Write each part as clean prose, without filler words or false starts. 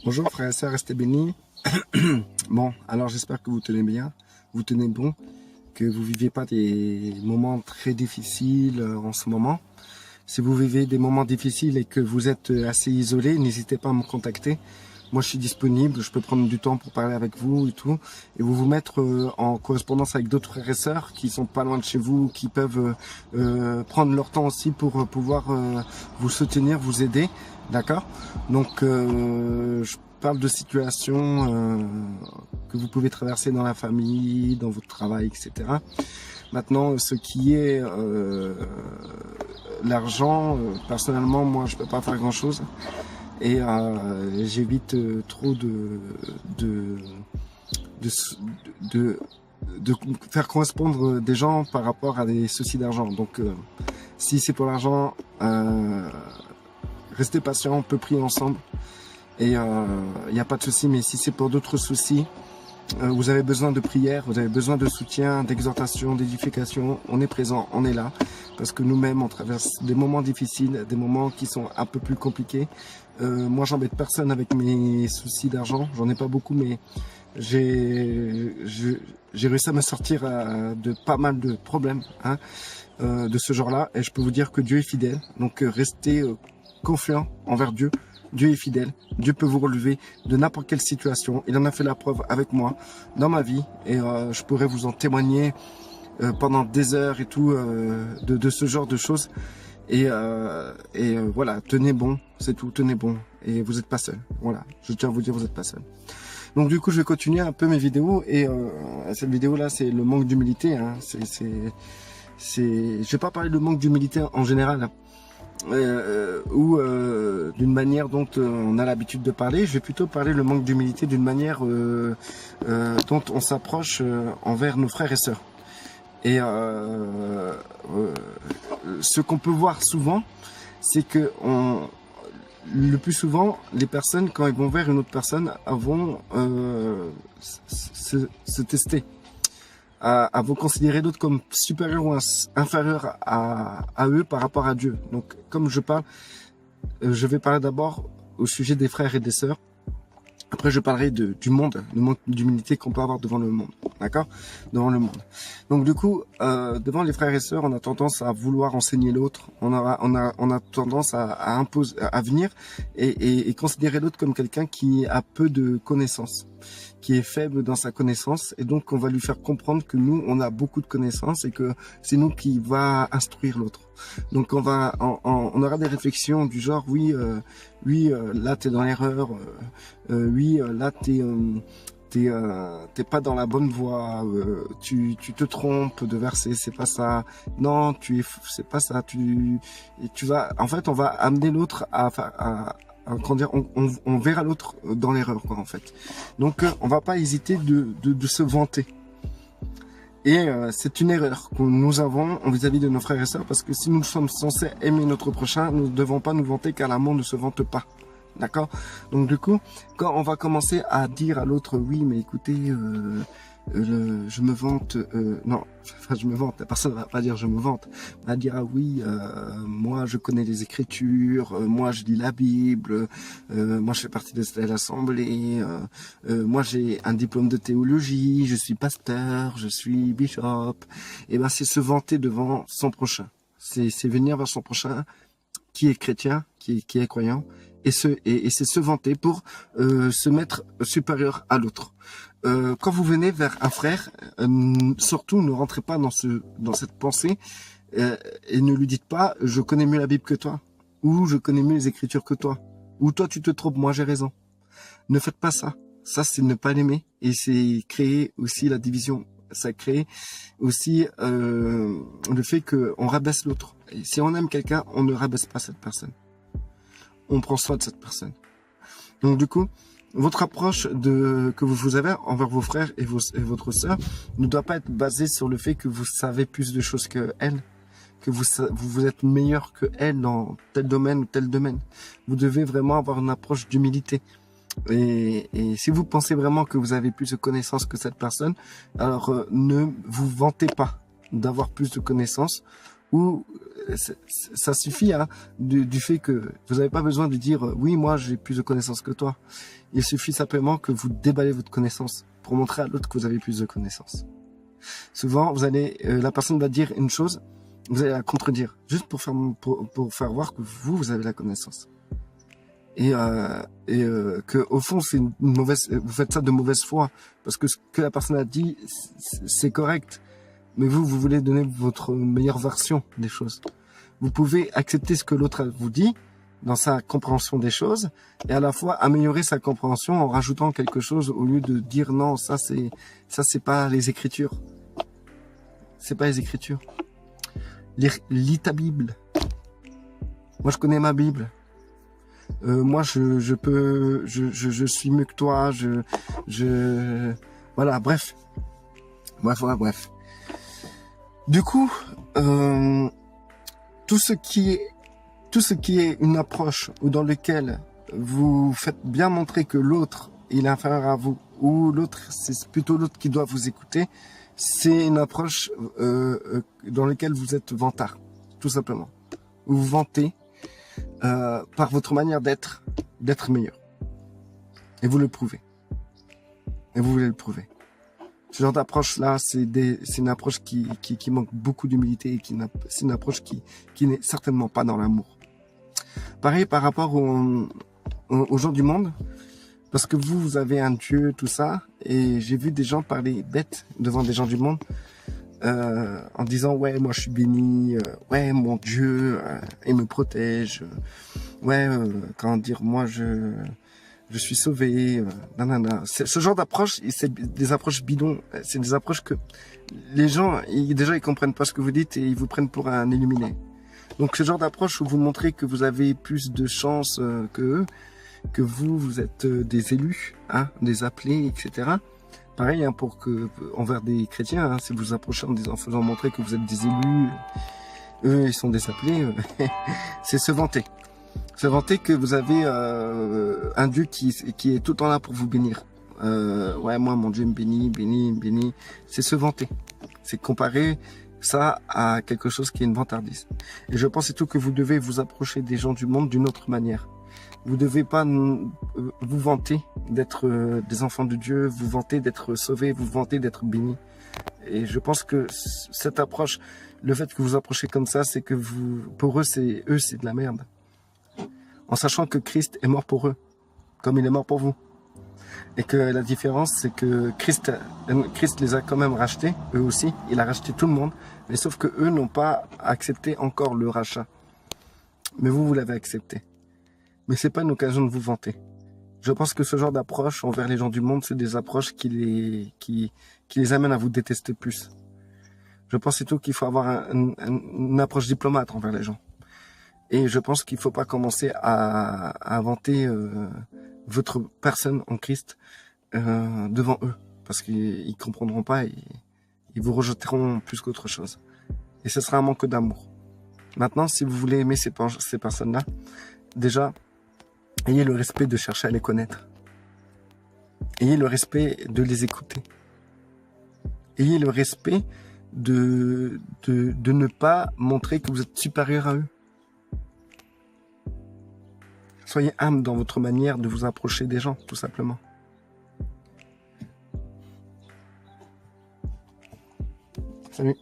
Bonjour frères et sœurs, restez bénis. Bon, alors j'espère que vous tenez bien, vous tenez bon, que vous ne vivez pas des moments très difficiles en ce moment. Si vous vivez des moments difficiles et que vous êtes assez isolé, n'hésitez pas à me contacter. Moi je suis disponible, je peux prendre du temps pour parler avec vous et tout, et vous mettre en correspondance avec d'autres frères et sœurs qui sont pas loin de chez vous, qui peuvent prendre leur temps aussi pour pouvoir vous soutenir, vous aider, d'accord? Donc je parle de situations que vous pouvez traverser dans la famille, dans votre travail, etc. Maintenant, ce qui est l'argent, personnellement, moi je peux pas faire grand chose. Et j'évite trop de faire correspondre des gens par rapport à des soucis d'argent. Donc si c'est pour l'argent, restez patient, on peut prier ensemble et il n'y a pas de souci. Mais si c'est pour d'autres soucis, vous avez besoin de prière, vous avez besoin de soutien, d'exhortation, d'édification, on est présent, on est là. Parce que nous-mêmes, on traverse des moments difficiles, des moments qui sont un peu plus compliqués. Moi, j'embête personne avec mes soucis d'argent. J'en ai pas beaucoup, mais j'ai réussi à me sortir de pas mal de problèmes de ce genre-là. Et je peux vous dire que Dieu est fidèle. Donc, restez confiants envers Dieu. Dieu est fidèle. Dieu peut vous relever de n'importe quelle situation. Il en a fait la preuve avec moi dans ma vie. Et je pourrais vous en témoigner pendant des heures et tout de ce genre de choses. Et voilà, tenez bon, c'est tout, tenez bon. Et vous n'êtes pas seul. Voilà, je tiens à vous dire, vous n'êtes pas seul. Donc du coup, je vais continuer un peu mes vidéos. Et cette vidéo-là, c'est le manque d'humilité. Hein. Je vais pas parler de manque d'humilité en général. Ou d'une manière dont on a l'habitude de parler. Je vais plutôt parler le manque d'humilité d'une manière dont on s'approche envers nos frères et sœurs. Et ce qu'on peut voir souvent, c'est que le plus souvent, les personnes, quand ils vont vers une autre personne, vont se tester, vont considérer l'autre comme supérieur ou inférieur à eux par rapport à Dieu. Donc, comme je parle, je vais parler d'abord au sujet des frères et des sœurs. Après, je parlerai du monde, du manque d'humilité qu'on peut avoir devant le monde, d'accord? Devant le monde. Donc, du coup, devant les frères et sœurs, on a tendance à vouloir enseigner l'autre. On a tendance à imposer, à venir et considérer l'autre comme quelqu'un qui a peu de connaissances, qui est faible dans sa connaissance. Et donc, on va lui faire comprendre que nous, on a beaucoup de connaissances et que c'est nous qui va instruire l'autre. Donc, on aura des réflexions du genre, oui, là, t'es dans l'erreur. Oui, là, t'es pas dans la bonne voie. Tu te trompes de verset, c'est pas ça. Non, c'est pas ça. Tu vas. En fait, on va amener l'autre comment dire, on verra l'autre dans l'erreur, quoi, en fait. Donc, on va pas hésiter de se vanter. Et c'est une erreur que nous avons vis-à-vis de nos frères et sœurs, parce que si nous sommes censés aimer notre prochain, nous ne devons pas nous vanter, car l'amour ne se vante pas. D'accord? Donc du coup, quand on va commencer à dire à l'autre, oui, mais écoutez, je me vante, non, enfin, je me vante, la personne va pas dire je me vante, elle va dire, ah oui, moi je connais les Écritures, moi je lis la Bible, moi je fais partie de cette assemblée, moi j'ai un diplôme de théologie, je suis pasteur, je suis bishop. Et ben c'est se vanter devant son prochain, c'est venir vers son prochain qui est chrétien, qui est croyant, et c'est se vanter pour se mettre supérieur à l'autre. Quand vous venez vers un frère, surtout ne rentrez pas dans cette pensée et ne lui dites pas je connais mieux la Bible que toi, ou je connais mieux les Écritures que toi, ou toi tu te trompes, moi j'ai raison. Ne faites pas ça. Ça c'est ne pas l'aimer et c'est créer aussi la division. Ça crée aussi le fait qu'on rabaisse l'autre. Et si on aime quelqu'un, on ne rabaisse pas cette personne. On prend soin de cette personne. Donc du coup, votre approche que vous avez envers vos frères et votre sœur ne doit pas être basée sur le fait que vous savez plus de choses qu'elle, que vous êtes meilleur qu'elle dans tel domaine ou tel domaine. Vous devez vraiment avoir une approche d'humilité. Et si vous pensez vraiment que vous avez plus de connaissances que cette personne, alors ne vous vantez pas d'avoir plus de connaissances. Ou ça suffit hein, du fait que vous n'avez pas besoin de dire oui, moi j'ai plus de connaissances que toi. Il suffit simplement que vous déballez votre connaissance pour montrer à l'autre que vous avez plus de connaissances. Souvent, la personne va dire une chose, vous allez la contredire, juste pour faire voir que vous avez la connaissance. Et que au fond, c'est une mauvaise, vous faites ça de mauvaise foi, parce que ce que la personne a dit, c'est correct. Mais vous voulez donner votre meilleure version des choses. Vous pouvez accepter ce que l'autre vous dit dans sa compréhension des choses et à la fois améliorer sa compréhension en rajoutant quelque chose au lieu de dire non, ça c'est pas les Écritures. C'est pas les Écritures. Lis ta Bible. Moi je connais ma Bible. Moi je suis mieux que toi. Voilà, bref. Du coup, tout ce qui est une approche ou dans lequel vous faites bien montrer que l'autre il est inférieur à vous ou l'autre c'est plutôt l'autre qui doit vous écouter, c'est une approche dans laquelle vous êtes vantard, tout simplement. Vous vous vantez par votre manière d'être meilleur et vous le prouvez et vous voulez le prouver. Ce genre d'approche-là, c'est une approche qui manque beaucoup d'humilité et c'est une approche qui n'est certainement pas dans l'amour. Pareil par rapport aux gens du monde, parce que vous avez un Dieu, tout ça, et j'ai vu des gens parler bête devant des gens du monde, en disant ouais moi je suis béni, ouais mon Dieu il me protège, ouais comment dire moi je suis sauvé, nanana. Ce genre d'approche, c'est des approches bidons. C'est des approches que les gens, déjà, ils comprennent pas ce que vous dites et ils vous prennent pour un illuminé. Donc, ce genre d'approche où vous montrez que vous avez plus de chance que eux, que vous êtes des élus, hein, des appelés, etc. Pareil, hein, envers des chrétiens, hein, si vous approchez en faisant montrer que vous êtes des élus, eux, ils sont des appelés, c'est se vanter. Se vanter que vous avez un Dieu qui est tout le temps là pour vous bénir. Ouais, moi, mon Dieu me bénit. C'est se vanter. C'est comparer ça à quelque chose qui est une vantardise. Et je pense surtout que vous devez vous approcher des gens du monde d'une autre manière. Vous devez pas vous vanter d'être des enfants de Dieu, vous vanter d'être sauvés, vous vanter d'être bénis. Et je pense que cette approche, le fait que vous approchez comme ça, c'est que pour eux, c'est de la merde. En sachant que Christ est mort pour eux, comme il est mort pour vous. Et que la différence, c'est que Christ les a quand même rachetés, eux aussi. Il a racheté tout le monde, mais sauf que eux n'ont pas accepté encore le rachat. Mais vous l'avez accepté. Mais c'est pas une occasion de vous vanter. Je pense que ce genre d'approche envers les gens du monde, c'est des approches qui les amènent à vous détester plus. Je pense surtout qu'il faut avoir une approche diplomate envers les gens. Et je pense qu'il ne faut pas commencer à vanter votre personne en Christ devant eux. Parce qu'ils ne comprendront pas et ils vous rejetteront plus qu'autre chose. Et ce sera un manque d'amour. Maintenant, si vous voulez aimer ces personnes-là, déjà, ayez le respect de chercher à les connaître. Ayez le respect de les écouter. Ayez le respect de ne pas montrer que vous êtes supérieur à eux. Soyez humble dans votre manière de vous approcher des gens, tout simplement. Salut.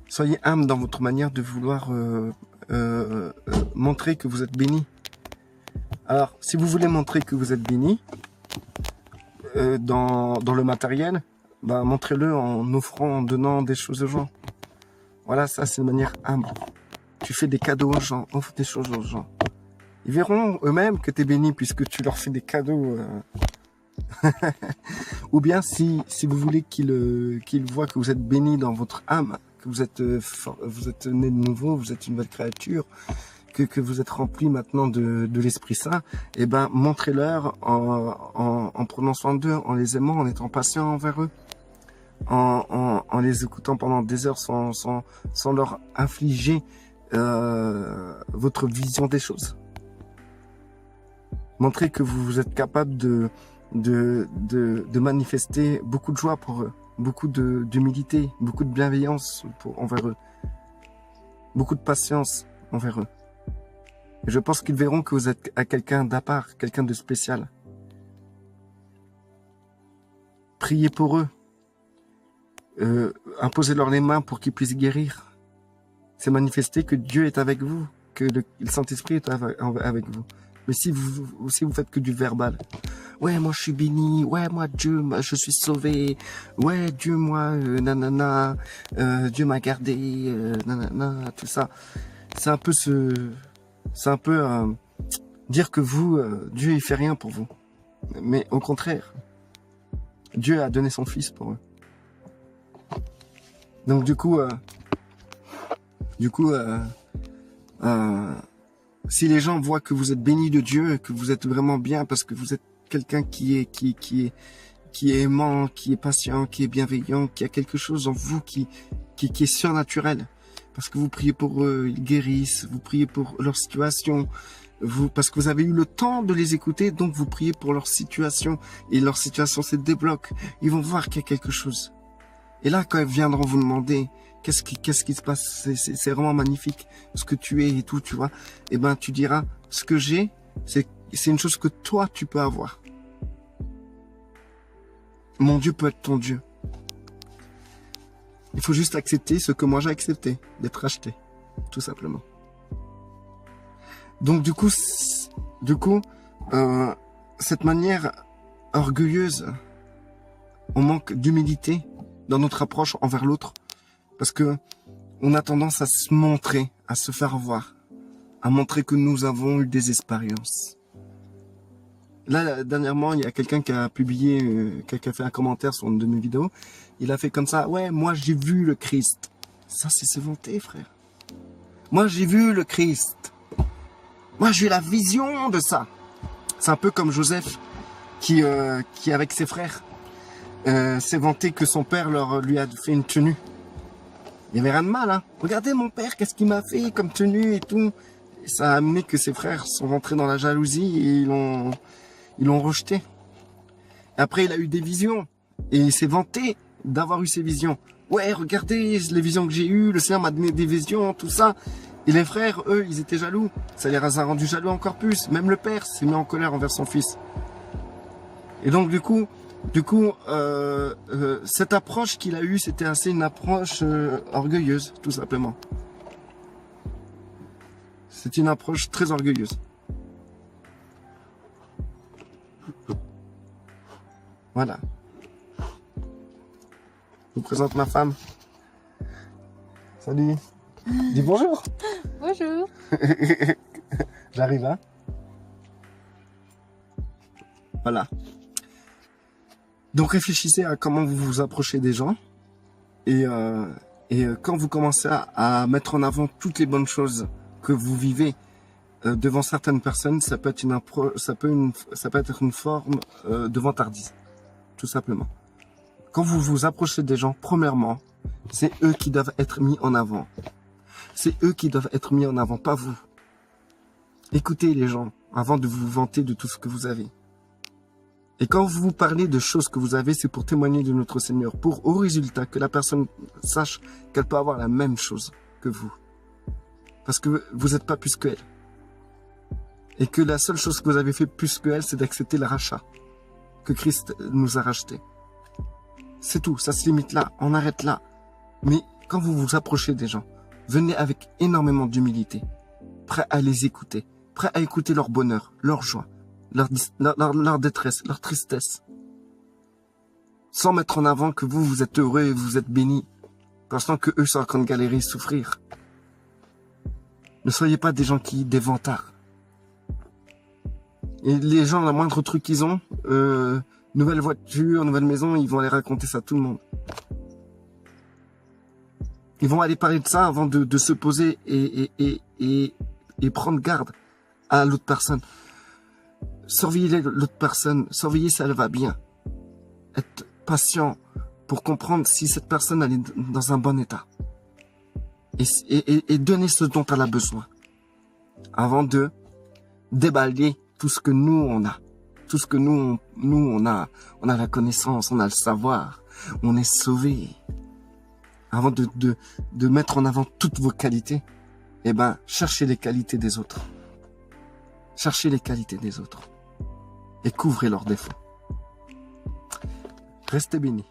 Soyez humble dans votre manière de vouloir montrer que vous êtes béni. Alors, si vous voulez montrer que vous êtes béni dans le matériel, bah, montrez-le en offrant, en donnant des choses aux gens. Voilà, ça c'est une manière humble. Tu fais des cadeaux aux gens, offre des choses aux gens. Ils verront eux-mêmes que tu es béni puisque tu leur fais des cadeaux. Ou bien si vous voulez qu'ils voient que vous êtes béni dans votre âme, que vous êtes né de nouveau, vous êtes une nouvelle créature, que vous êtes rempli maintenant de l'Esprit Saint, et ben montrez-leur en prenant soin d'eux, en les aimant, en étant patient envers eux, en les écoutant pendant des heures sans leur infliger votre vision des choses. Montrez que vous êtes capable de manifester beaucoup de joie pour eux, beaucoup d'humilité, beaucoup de bienveillance envers eux. beaucoup de patience envers eux. Et je pense qu'ils verront que vous êtes à quelqu'un d'à part, quelqu'un de spécial. Priez pour eux. Imposez-leur les mains pour qu'ils puissent guérir. C'est manifester que Dieu est avec vous, que le Saint-Esprit est avec vous. Mais si vous faites que du verbal, ouais, moi je suis béni, ouais, moi Dieu, je suis sauvé, ouais, Dieu, moi, nanana, Dieu m'a gardé, nanana, tout ça. C'est un peu dire que vous, Dieu il fait rien pour vous. Mais au contraire, Dieu a donné son Fils pour eux. Donc du coup, si les gens voient que vous êtes béni de Dieu, que vous êtes vraiment bien, parce que vous êtes quelqu'un qui est aimant, qui est patient, qui est bienveillant, qui a quelque chose en vous qui est surnaturel, parce que vous priez pour eux, ils guérissent, vous priez pour leur situation, parce que vous avez eu le temps de les écouter, donc vous priez pour leur situation, et leur situation se débloque. Ils vont voir qu'il y a quelque chose. Et là, quand ils viendront vous demander qu'est-ce qui se passe, c'est vraiment magnifique ce que tu es et tout, tu vois. Eh ben, tu diras, ce que j'ai, c'est une chose que toi tu peux avoir. Mon Dieu peut être ton Dieu. Il faut juste accepter ce que moi j'ai accepté, d'être acheté, tout simplement. Donc du coup, cette manière orgueilleuse, on manque d'humilité dans notre approche envers l'autre, parce que on a tendance à se montrer, à se faire voir, à montrer que nous avons eu des expériences. Là, dernièrement, il y a quelqu'un qui a publié, qui a fait un commentaire sur une de mes vidéos. Il a fait comme ça, ouais, moi j'ai vu le Christ. Ça, c'est se vanter, frère. Moi j'ai vu le Christ. Moi j'ai eu la vision de ça. C'est un peu comme Joseph qui avec ses frères, s'est vanté que son père lui a fait une tenue. Il y avait rien de mal, hein. Regardez mon père, qu'est-ce qu'il m'a fait comme tenue et tout. Et ça a amené que ses frères sont rentrés dans la jalousie et ils l'ont rejeté. Et après, il a eu des visions. Et il s'est vanté d'avoir eu ces visions. Ouais, regardez les visions que j'ai eues, le Seigneur m'a donné des visions, tout ça. Et les frères, eux, ils étaient jaloux. Ça les a rendus jaloux encore plus. Même le père s'est mis en colère envers son fils. Et donc, du coup, cette approche qu'il a eue, c'était assez une approche orgueilleuse, tout simplement. C'est une approche très orgueilleuse. Voilà. Je vous présente ma femme. Salut. Dis bonjour. Bonjour. J'arrive, hein. Voilà. Donc réfléchissez à comment vous vous approchez des gens et quand vous commencez à mettre en avant toutes les bonnes choses que vous vivez devant certaines personnes, ça peut être une forme de vantardise, tout simplement. Quand vous vous approchez des gens, premièrement, c'est eux qui doivent être mis en avant. C'est eux qui doivent être mis en avant, pas vous. Écoutez les gens avant de vous vanter de tout ce que vous avez. Et quand vous parlez de choses que vous avez, c'est pour témoigner de notre Seigneur, pour au résultat que la personne sache qu'elle peut avoir la même chose que vous. Parce que vous n'êtes pas plus qu'elle. Et que la seule chose que vous avez fait plus qu'elle, c'est d'accepter le rachat que Christ nous a racheté. C'est tout, ça se limite là, on arrête là. Mais quand vous vous approchez des gens, venez avec énormément d'humilité, prêt à les écouter, prêt à écouter leur bonheur, leur joie, leur détresse, leur tristesse. Sans mettre en avant que vous êtes heureux et vous êtes bénis, pensant que eux sont en train de galérer et souffrir. Ne soyez pas des gens des vantards. Et les gens, la moindre truc qu'ils ont, nouvelle voiture, nouvelle maison, ils vont aller raconter ça à tout le monde. Ils vont aller parler de ça avant de se poser et prendre garde à l'autre personne. Surveillez l'autre personne, surveillez si elle va bien. Être patient pour comprendre si cette personne elle est dans un bon état. Et donner ce dont elle a besoin. Avant de déballer tout ce que nous on a. Tout ce que nous on a la connaissance, on a le savoir, on est sauvé. Avant de mettre en avant toutes vos qualités, eh ben, cherchez les qualités des autres. Cherchez les qualités des autres. Et couvrez leurs défauts. Restez bénis.